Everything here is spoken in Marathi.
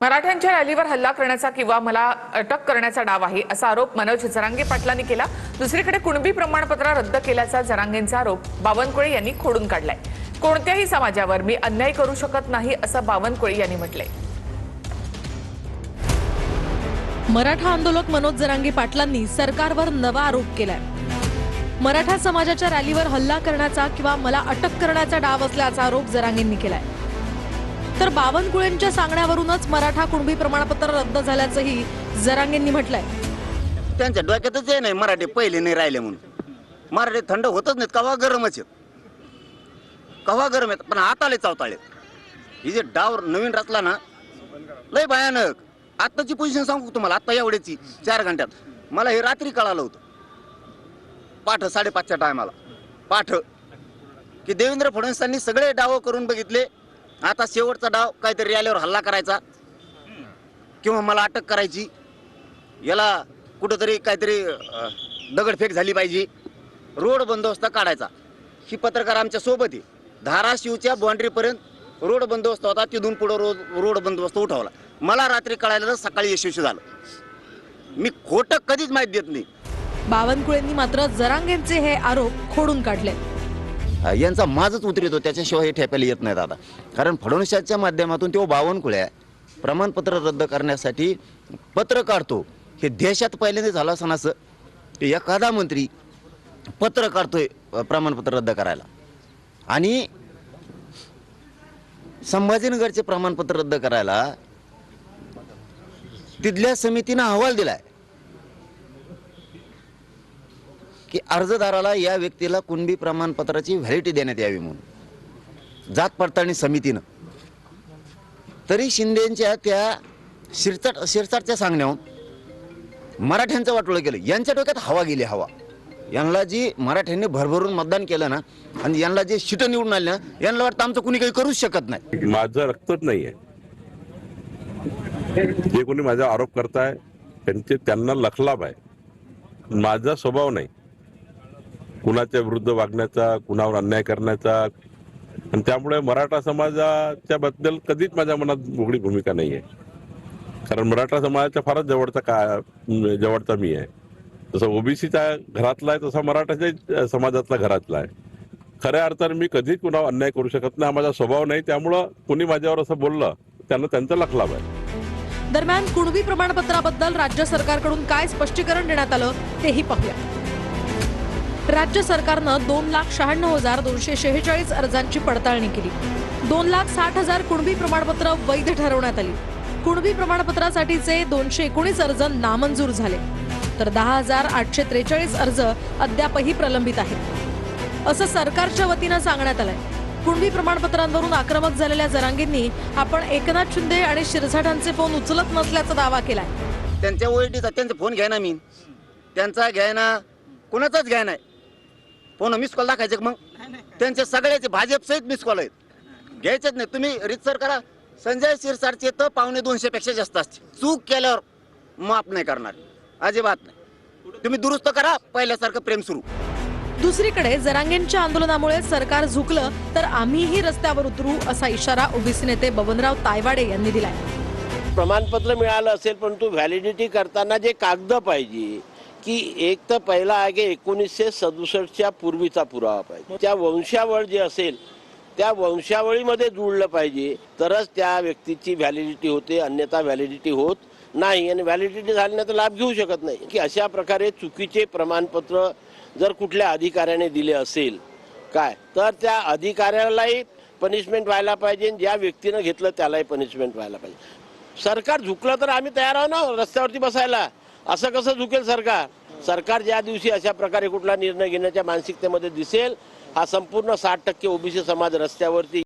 मराठ्यांच्या रॅलीवर हल्ला करण्याचा किंवा मला अटक करण्याचा डाव आहे असा आरोप मनोज जरांगे पाटलांनी केला। दुसरीकडे कुणबी प्रमाणपत्र रद्द केल्याचा जरांगेंचा आरोप बावनकुळे यांनी खोडून काढलाय। कोणत्याही समाजावर मी अन्याय करू शकत नाही असं बावनकुळे यांनी म्हटलंय। मराठा आंदोलक मनोज जरांगे पाटलांनी सरकारवर नवा आरोप केलाय। मराठा समाजाच्या रॅलीवर हल्ला करण्याचा किंवा मला अटक करण्याचा डाव असल्याचा आरोप जरांगेंनी केलाय। तर बावनकुळेंच्या सांगण्यावरूनच मराठा कुणबी प्रमाणपत्र रद्द झाल्याचंही जरांगेंनी म्हटलंय। त्यांच्या डोक्यातच नाही मराठी पहिले नाही राहिले म्हणून। मराठी थंड होतच नाहीत, कवा गरमच आहेत, कवा गरम आहेत, पण हाताले चावताळे। ही जे डाव नवीन रचला ना लय भयानक। आत्ताची पोझिशन सांगू तुम्हाला, आता एवढ्याची 4 घंट्यात मला हे रात्री कळालं होतं, पाठ 5:30च्या टायमाला पाठ, की देवेंद्र फडणवीसांनी सगळे डाव करून बघितले। आता शेवटचा डाव काहीतरी रॅलीवर हल्ला करायचा किंवा मला अटक करायची, याला कुठंतरी काहीतरी दगडफेक झाली पाहिजे, रोड बंदोबस्त काढायचा। ही पत्रकार आमच्या सोबत आहे। धाराशिवच्या बाउंड्रीपर्यंत रोड बंदोबस्त होता, तिथून पुढे रोड बंदोबस्त उठवला। मला रात्री कळायला सकाळी यशस्वी झालं। मी खोटं कधीच माहिती देत नाही। बावनकुळेंनी मात्र जरांगेंचे हे आरोप खोडून काढले। यांचा माझच उतरतो, त्याच्याशिवाय हे ठेप्याला येत नाही दादा। कारण फडणवीसाच्या माध्यमातून तो बावनकुळे प्रमाणपत्र रद्द करण्यासाठी पत्र काढतो। हे देशात पहिल्यांदा झालं असं नसं की एखादा मंत्री पत्र काढतोय प्रमाणपत्र रद्द करायला। आणि संभाजीनगरचे प्रमाणपत्र रद्द करायला तिथल्या समितीने अहवाल दिलाय की अर्जदाराला या व्यक्तीला कुणबी प्रमाणपत्राची व्हॅलिडिटी देण्यात यावी म्हणून जात पडताळणी समितीनं। तरी शिंदेच्या त्या शिरसाटच्या सांगण्यावर मराठ्यांचं वाटोळं केलं। यांच्या डोक्यात हवा गेली, हवा। यांना जी मराठ्यांनी भरभरून मतदान केलं ना आणि यांना जे सीट निवडून आले ना, यांना वाटतं आमचं कुणी काही करूच शकत नाही। माझं रक्तच नाहीये। जे कोणी माझा आरोप करताय त्यांना लखलाभ आहे। माझा स्वभाव नाही कुणाच्या विरुद्ध वागण्याचा, कुणावर अन्याय करण्याचा, आणि त्यामुळे मराठा समाजाच्या बद्दल कधीच माझ्या मनात वेगळी भूमिका नाहीये। कारण मराठा समाजाच्या फारच जवळचा मी आहे। तसं ओबीसीच्या घरातला आहे, तसा मराठाच्या समाजातला घरातला आहे। खऱ्या अर्थाने मी कधीच कुणावर अन्याय करू शकत नाही, हा माझा स्वभाव नाही। त्यामुळं कोणी माझ्यावर असं बोललं त्यांचा लखलाभ आहे। दरम्यान कुणबी प्रमाणपत्राबद्दल राज्य सरकारकडून काय स्पष्टीकरण देण्यात आलं तेही पाहूया। राज्य सरकारनं 2,96,246 अर्जांची पडताळणी केली। 2,60,000 कुणबी प्रमाणपत्र वैध ठरवण्यात आली। कुणबी प्रमाणपत्रासाठीचे 219 अर्ज नामंजूर झाले, तर 10,843 अर्ज अद्यापही प्रलंबित आहेत असं सरकारच्या वतीनं सांगण्यात आलंय। कुणबी प्रमाणपत्रांवरून आक्रमक झालेल्या जरांगेंनी आपण एकनाथ शिंदे आणि शिरसाटांचे फोन उचलत नसल्याचा दावा केलाय। त्यांच्या ओळखीचा त्यांचा फोन घ्या ना, मी त्यांचा घ्याय ना, कुणाचाच घ्याय नाही फोन। मिस कॉल दाखायचे मग त्यांचे सगळ्याचे भाजप सहित मिस कॉल आहेत, घ्यायचेच नाही। तुम्ही रितसर करा, संजय शिरसाटचे तर 250 पेक्षा जास्त असते। चूक केल्यावर माफ नाही करणार, अजिबात नाही। तुम्ही दुरुस्त करा, पहिल्यासारखं प्रेम सुरू। दुसरीकडे जरांगेंच्या आंदोलनामुळे सरकार झुकलं तर आम्हीही रस्त्यावर उतरू असा इशारा ओबीसी नेते बबनराव तायवाडे यांनी दिलाय। प्रमाणपत्र मिळालं असेल, परंतु व्हॅलिडिटी करताना जे कागद पाहिजे, की एक तर पहिला आहे की 1967च्या पूर्वीचा पुरावा पाहिजे। त्या वंशावळ जे असेल त्या वंशावळीमध्ये जुळलं पाहिजे, तरच त्या व्यक्तीची व्हॅलिडिटी होते, अन्यथा व्हॅलिडिटी होत नाही। आणि व्हॅलिडिटी झाली नाही तर लाभ घेऊ शकत नाही। की अशा प्रकारे चुकीचे प्रमाणपत्र जर कुठल्या अधिकाऱ्याने दिले असेल काय, तर त्या अधिकाऱ्यालाही पनिशमेंट व्हायला पाहिजे, ज्या व्यक्तीनं घेतलं त्यालाही पनिशमेंट व्हायला पाहिजे। सरकार झुकलं तर आम्ही तयार आहोत ना रस्त्यावरती बसायला। असं कसं झुकेल सरकार? सरकार ज्या दिवशी अशा प्रकारे कुठला निर्णय घेण्याच्या मानसिकतेमध्ये दिसेल, हा संपूर्ण 60% ओबीसी समाज रस्त्यावरती